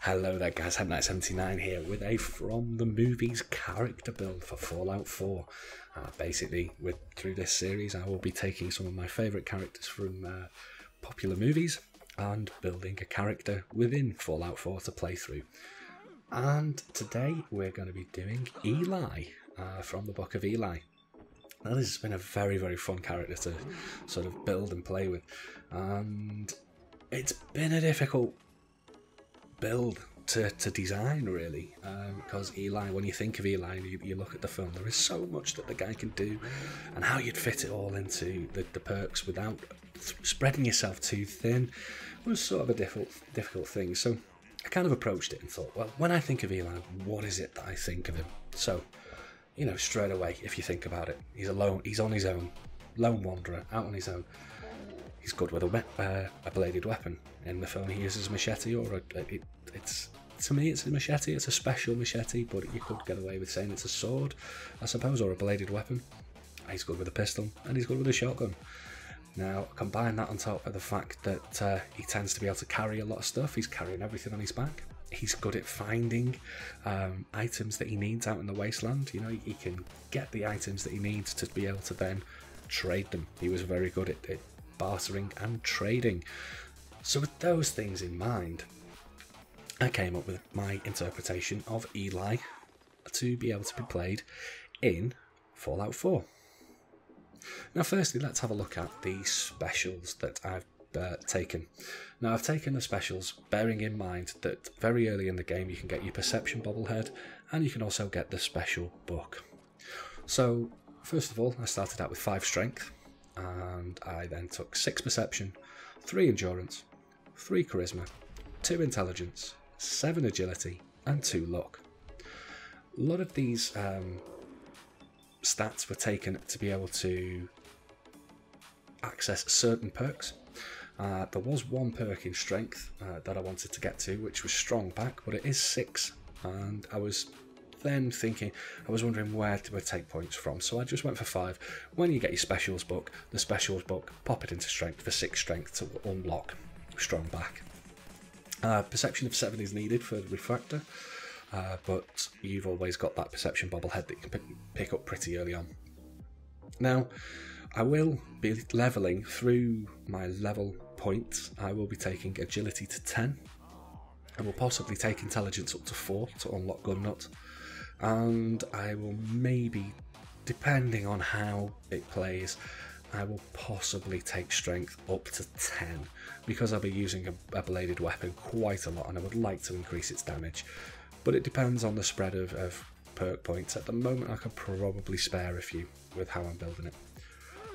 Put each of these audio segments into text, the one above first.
Hello there guys, Headnight79 here with a From the Movies character build for Fallout 4. Basically, through this series I will be taking some of my favourite characters from popular movies and building a character within Fallout 4 to play through. And today we're going to be doing Eli from the Book of Eli. Now this has been a very, very fun character to sort of build and play with, and it's been a difficult build to design really, because Eli, when you think of Eli and you look at the film, there is so much that the guy can do, and how you'd fit it all into the perks without spreading yourself too thin was sort of a difficult thing. So I kind of approached it and thought, well, when I think of Eli, what is it that I think of him? So, you know, straight away, if you think about it, he's alone, he's on his own, lone wanderer, out on his own. He's good with a bladed weapon. In the film he uses a machete, or to me it's a machete, it's a special machete, but you could get away with saying it's a sword, I suppose, or a bladed weapon. He's good with a pistol, and he's good with a shotgun. Now, combine that on top of the fact that he tends to be able to carry a lot of stuff. He's carrying everything on his back. He's good at finding items that he needs out in the wasteland. You know, he can get the items that he needs to be able to then trade them. He was very good at bartering and trading. So with those things in mind, I came up with my interpretation of Eli to be able to be played in Fallout 4. Now firstly, let's have a look at the specials that I've taken. Now I've taken the specials bearing in mind that very early in the game you can get your perception bobblehead, and you can also get the special book. So first of all, I started out with 5 strength, and I then took 6 perception, 3 endurance, 3 charisma, 2 intelligence, 7 agility, and 2 luck. A lot of these stats were taken to be able to access certain perks. There was one perk in strength that I wanted to get to, which was strong back, but it is 6, and I was then thinking, I was wondering where to take points from, so I just went for 5. When you get your specials book, the specials book, pop it into strength for 6 strength to unlock strong back. Perception of 7 is needed for the refractor, but you've always got that perception bobblehead that you can pick up pretty early on. Now, I will be levelling through my level points. I will be taking agility to 10. I will possibly take intelligence up to 4 to unlock gun nut. And I will maybe, depending on how it plays, I will possibly take strength up to 10, because I'll be using a bladed weapon quite a lot and I would like to increase its damage. But it depends on the spread of perk points. At the moment I could probably spare a few with how I'm building it.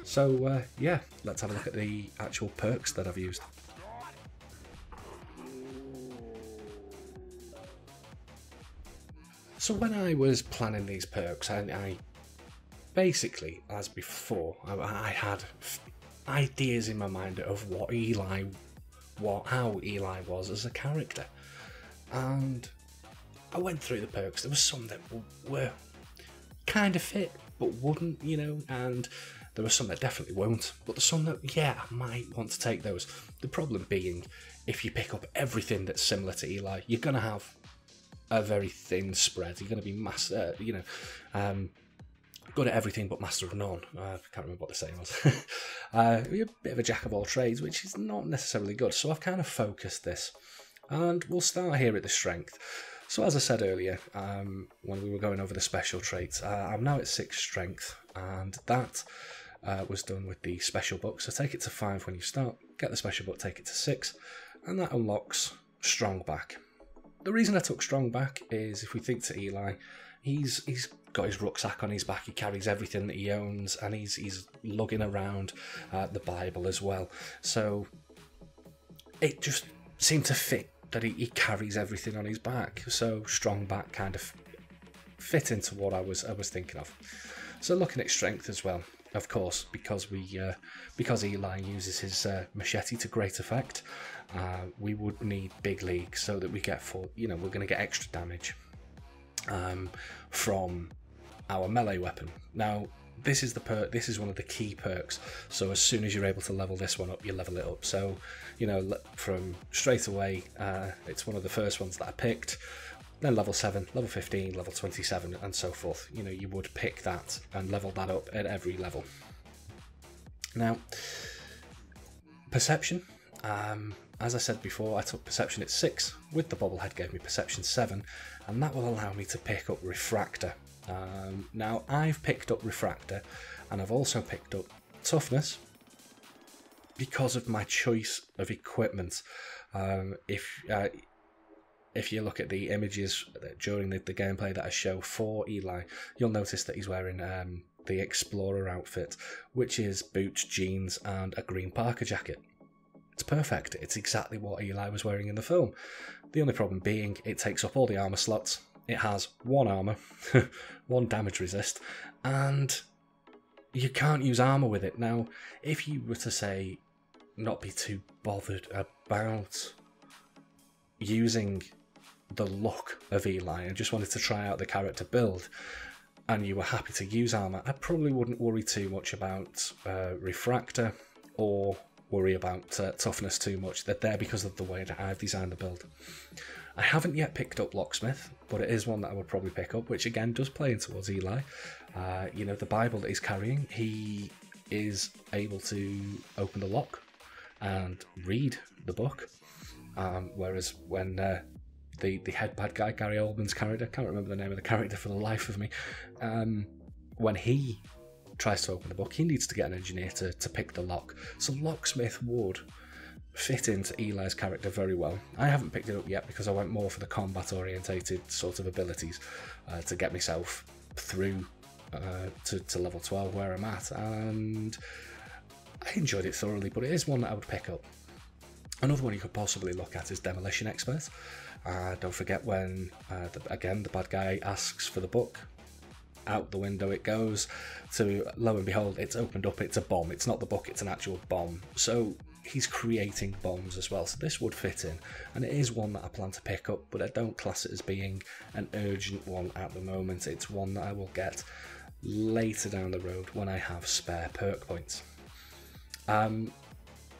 So yeah, let's have a look at the actual perks that I've used. So when I was planning these perks, I basically, as before, I had ideas in my mind of how Eli was as a character, and I went through the perks. There was some that were kind of fit but wouldn't, you know, and there were some that definitely won't, but there's some that, yeah, I might want to take those. The problem being, if you pick up everything that's similar to Eli, you're going to have a very thin spread. You're going to be good at everything but master of none. I can't remember what the saying was. You're a bit of a jack of all trades, which is not necessarily good. So I've kind of focused this, and we'll start here at the strength. So as I said earlier, when we were going over the special traits, I'm now at 6 strength, and that was done with the special book. So take it to 5 when you start, get the special book, take it to 6, and that unlocks strong back. The reason I took strong back is, if we think to Eli, he's got his rucksack on his back, he carries everything that he owns, and he's lugging around the Bible as well. So it just seemed to fit that he carries everything on his back. So strong back kind of fit into what I was thinking of. So looking at strength as well, of course, because Eli uses his machete to great effect, we would need big league so that we get we're going to get extra damage from our melee weapon. Now, this is the perk. This is one of the key perks. So as soon as you're able to level this one up, you level it up. So, you know, from straight away, it's one of the first ones that I picked. Then level 7, level 15, level 27, and so forth. You know, you would pick that and level that up at every level. Now, perception. As I said before, I took perception at 6. With the bobblehead gave me perception 7, and that will allow me to pick up refractor. Now, I've picked up refractor, and I've also picked up toughness because of my choice of equipment. If you look at the images during the gameplay that I show for Eli, you'll notice that he's wearing the Explorer outfit, which is boots, jeans, and a green Parker jacket. It's perfect. It's exactly what Eli was wearing in the film. The only problem being it takes up all the armour slots. It has 1 armour, 1 damage resist, and you can't use armour with it. Now, if you were to say not be too bothered about using the look of Eli and just wanted to try out the character build, and you were happy to use armour, I probably wouldn't worry too much about refractor or worry about toughness too much. They're there because of the way that I've designed the build. I haven't yet picked up locksmith, but it is one that I would probably pick up, which again does play in towards Eli. You know, the Bible that he's carrying, he is able to open the lock and read the book, whereas when the head bad guy, Gary Oldman's character, I can't remember the name of the character for the life of me, when he tries to open the book, he needs to get an engineer to pick the lock. So locksmith would fit into Eli's character very well. I haven't picked it up yet because I went more for the combat orientated sort of abilities to get myself through to level 12 where I'm at, and I enjoyed it thoroughly, but it is one that I would pick up. Another one you could possibly look at is Demolition Expert. Don't forget when, again, the bad guy asks for the book. Out the window it goes, so lo and behold, it's opened up, it's a bomb. It's not the book, it's an actual bomb. So he's creating bombs as well, so this would fit in, and it is one that I plan to pick up, but I don't class it as being an urgent one at the moment. It's one that I will get later down the road when I have spare perk points.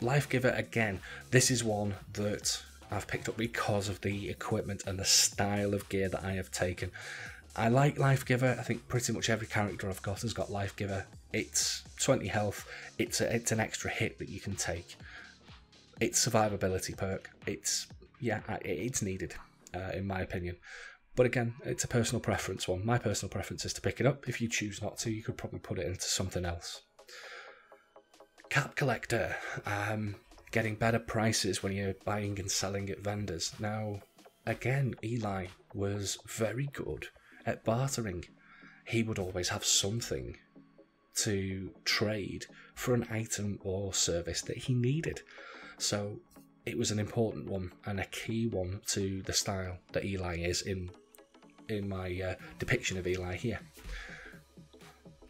Life Giver, again, this is one that I've picked up because of the equipment and the style of gear that I have taken. I like Life Giver. I think pretty much every character I've got has got Life Giver. It's 20 health. It's an extra hit that you can take. It's survivability perk. It's needed, in my opinion. But again, it's a personal preference one. My personal preference is to pick it up. If you choose not to, you could probably put it into something else. Cap Collector. Getting better prices when you're buying and selling at vendors. Now, again, Eli was very good at bartering. He would always have something to trade for an item or service that he needed. So it was an important one and a key one to the style that Eli is in my depiction of Eli here.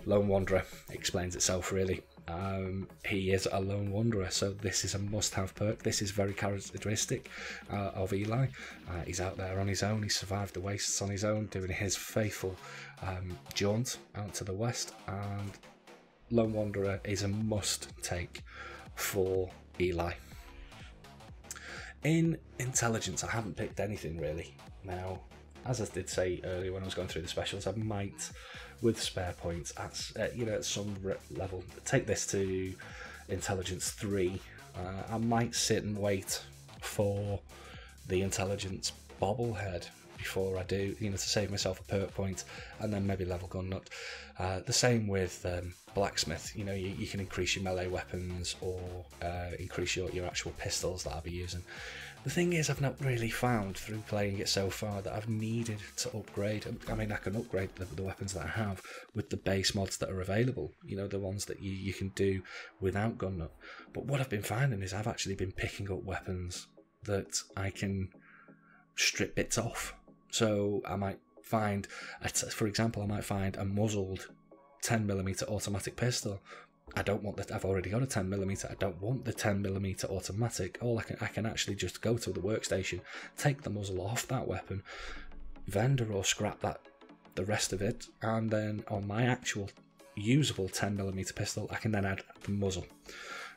Lone Wanderer explains itself really. He is a lone wanderer, so this is a must-have perk. This is very characteristic of Eli. He's out there on his own. He survived the wastes on his own, doing his faithful jaunt out to the west, and Lone Wanderer is a must-take for Eli. In intelligence, I haven't picked anything really. Now, as I did say earlier when I was going through the specials, I might, with spare points, at some level, take this to intelligence 3. I might sit and wait for the intelligence bobblehead before I do, to save myself a perk point, and then maybe level gun nut. The same with blacksmith. You can increase your melee weapons or increase your actual pistols that I'll be using. The thing is, I've not really found through playing it so far that I've needed to upgrade. I mean, I can upgrade the weapons that I have with the base mods that are available, the ones that you can do without gun nut. But what I've been finding is I've actually been picking up weapons that I can strip bits off. So I might find, for example, a muzzled 10mm automatic pistol. I don't want that. I've already got a 10mm. I don't want the 10mm automatic. I can actually just go to the workstation, take the muzzle off that weapon, vendor or scrap the rest of it, and then on my actual, usable 10mm pistol, I can then add the muzzle.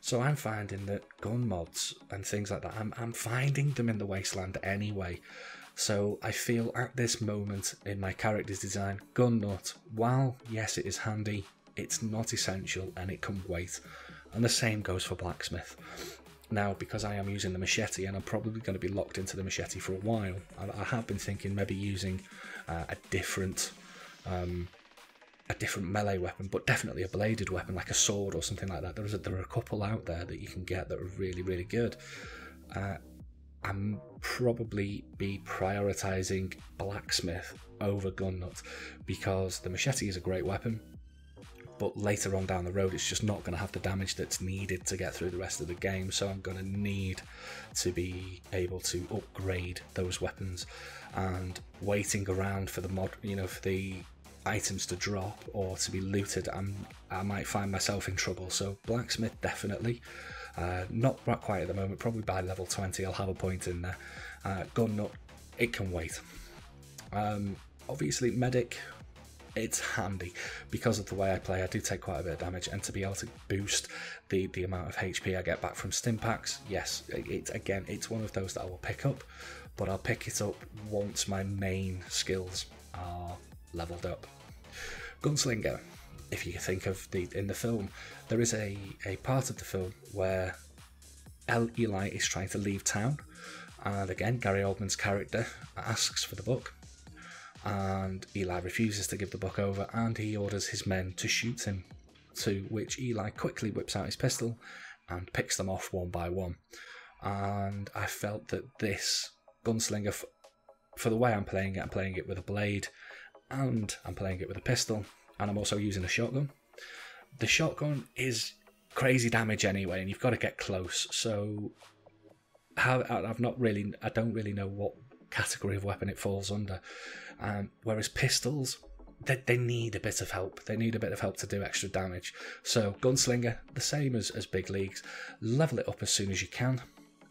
So I'm finding that gun mods and things like that, I'm finding them in the wasteland anyway. So I feel at this moment in my character's design, gun nut, while yes it is handy, it's not essential and it can wait. And the same goes for blacksmith. Now, because I am using the machete and I'm probably going to be locked into the machete for a while, I have been thinking maybe using a different melee weapon, but definitely a bladed weapon like a sword or something like that. There are a couple out there that you can get that are really, really good. I'm probably be prioritising blacksmith over gun nut because the machete is a great weapon, but later on down the road it's just not going to have the damage that's needed to get through the rest of the game, so I'm going to need to be able to upgrade those weapons, and waiting around for the mod, for the items to drop or to be looted, I might find myself in trouble. So blacksmith definitely, not quite at the moment, probably by level 20 I'll have a point in there. Gun nut, it can wait. Obviously medic, it's handy because of the way I play. I do take quite a bit of damage, and to be able to boost the amount of HP I get back from stim packs, yes, it's one of those that I will pick up, but I'll pick it up once my main skills are leveled up. Gunslinger, if you think of in the film, there is a part of the film where Eli is trying to leave town, and again Gary Oldman's character asks for the book, and Eli refuses to give the book over, and he orders his men to shoot him, to which Eli quickly whips out his pistol and picks them off one by one. And I felt that this Gunslinger, for the way I'm playing it with a blade, and I'm playing it with a pistol, and I'm also using a shotgun. The shotgun is crazy damage anyway, and you've got to get close, so I don't really know what category of weapon it falls under. Whereas pistols, they need a bit of help. They need a bit of help to do extra damage. So Gunslinger, the same as big leagues, level it up as soon as you can,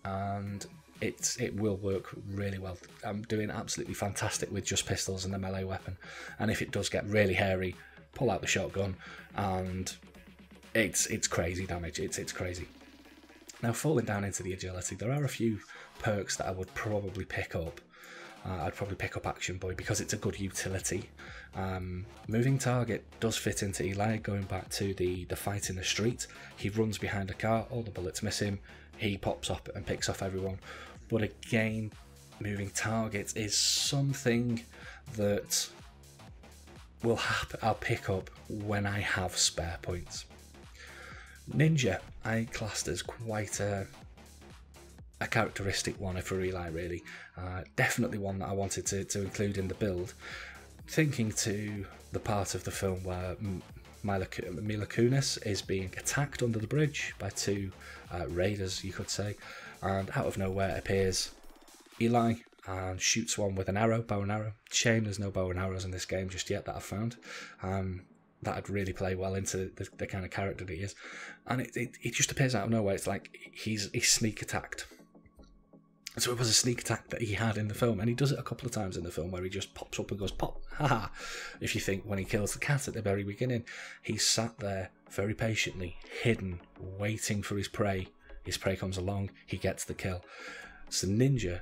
and it will work really well. I'm doing absolutely fantastic with just pistols and the melee weapon, and if it does get really hairy, pull out the shotgun, and it's crazy damage. It's crazy. Now, falling down into the agility, there are a few perks that I would probably pick up. I'd probably pick up Action Boy because it's a good utility. Moving target does fit into Eli. Going back to the fight in the street, he runs behind a car, all the bullets miss him, he pops up and picks off everyone. But again, moving target is something that I'll pick up when I have spare points. Ninja, I classed as quite a characteristic one for Eli, really. Definitely one that I wanted to include in the build. Thinking to the part of the film where Mila Kunis is being attacked under the bridge by two raiders, you could say, and out of nowhere appears Eli and shoots one with an arrow, bow and arrow. Shame there's no bow and arrows in this game just yet that I've found. That'd really play well into the kind of character that he is. And it just appears out of nowhere. It's like he's sneak attacked. So it was a sneak attack that he had in the film, and he does it a couple of times in the film where he just pops up and goes pop, haha. If you think when he kills the cat at the very beginning, he's sat there very patiently, hidden, waiting for his prey. His prey comes along, he gets the kill. So Ninja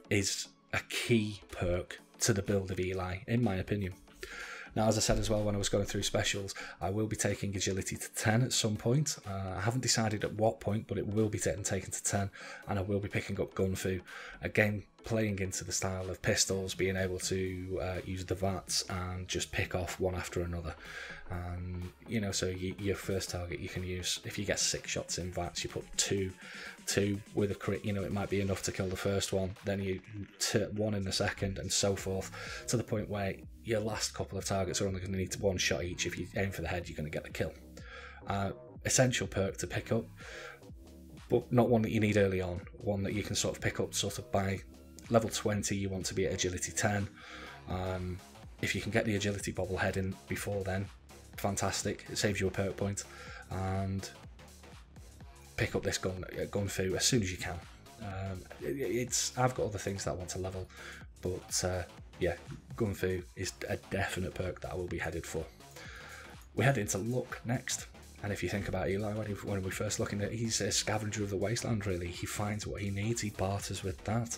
is a key perk to the build of Eli, in my opinion. Now, as I said as well when I was going through specials, I will be taking agility to 10 at some point. I haven't decided at what point, but it will be taken to 10, and I will be picking up Gun Fu. Again, playing into the style of pistols, being able to use the VATs and just pick off one after another. So your first target you can use, if you get 6 shots in VATs, you put two with a crit, it might be enough to kill the first one, then you one in the second, and so forth, to the point where your last couple of targets are only going to need one shot each. If you aim for the head, you're going to get the kill. Essential perk to pick up, but not one that you need early on, one that you can sort of pick up sort of by level 20. You want to be at agility 10. If you can get the agility bobblehead in before then, fantastic, it saves you a perk point, and pick up this gun fu as soon as you can. I've got other things that I want to level, but yeah, Gun Fu is a definite perk that I will be headed for. We head into luck next. And if you think about Eli, when we first look at it, he's a scavenger of the wasteland, really. He finds what he needs, he barters with that,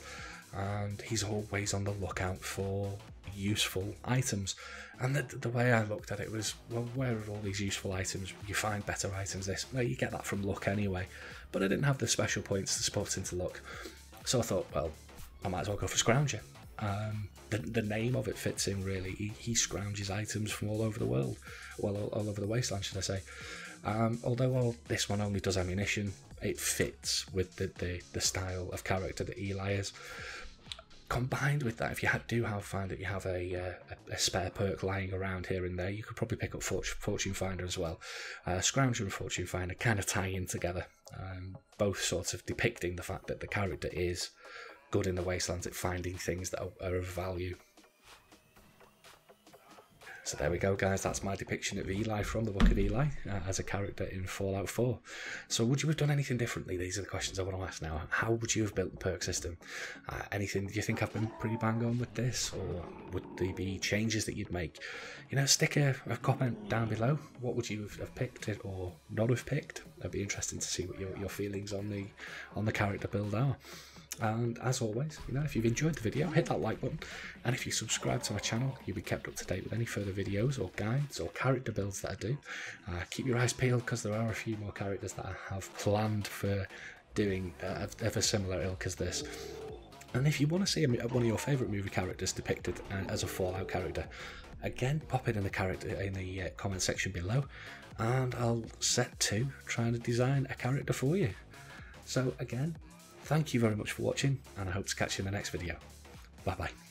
and he's always on the lookout for useful items. And the way I looked at it was, well, where are all these useful items? You find better items. Well, you get that from luck anyway. But I didn't have the special points to put into luck. So I thought, well, I might as well go for Scrounger. The name of it fits in, really. He scrounges items from all over the world. Well, all over the wasteland, should I say. Although this one only does ammunition, it fits with the style of character that Eli is. Combined with that, if you do find that you have a spare perk lying around here and there, you could probably pick up Fortune Finder as well. Scrounger and Fortune Finder kind of tie in together, both sorts of depicting the fact that the character is good in the wastelands at finding things that are of value. So there we go, guys, that's my depiction of Eli from the Book of Eli as a character in Fallout 4. So would you have done anything differently? These are the questions I want to ask now. How would you have built the perk system? Anything, do you think I've been pretty bang on with this? Or would there be changes that you'd make? You know, stick a comment down below. What would you have picked it or not have picked? That'd be interesting to see what your feelings on the character build are. And as always, you know, if you've enjoyed the video, hit that like button, and if you subscribe to my channel, you'll be kept up to date with any further videos or guides or character builds that I do. Keep your eyes peeled, because there are a few more characters that I have planned for doing of a similar ilk as this. And if you want to see one of your favourite movie characters depicted as a Fallout character, again, pop it in the comment section below, and I'll set to trying to design a character for you. So again, thank you very much for watching, and I hope to catch you in the next video. Bye bye.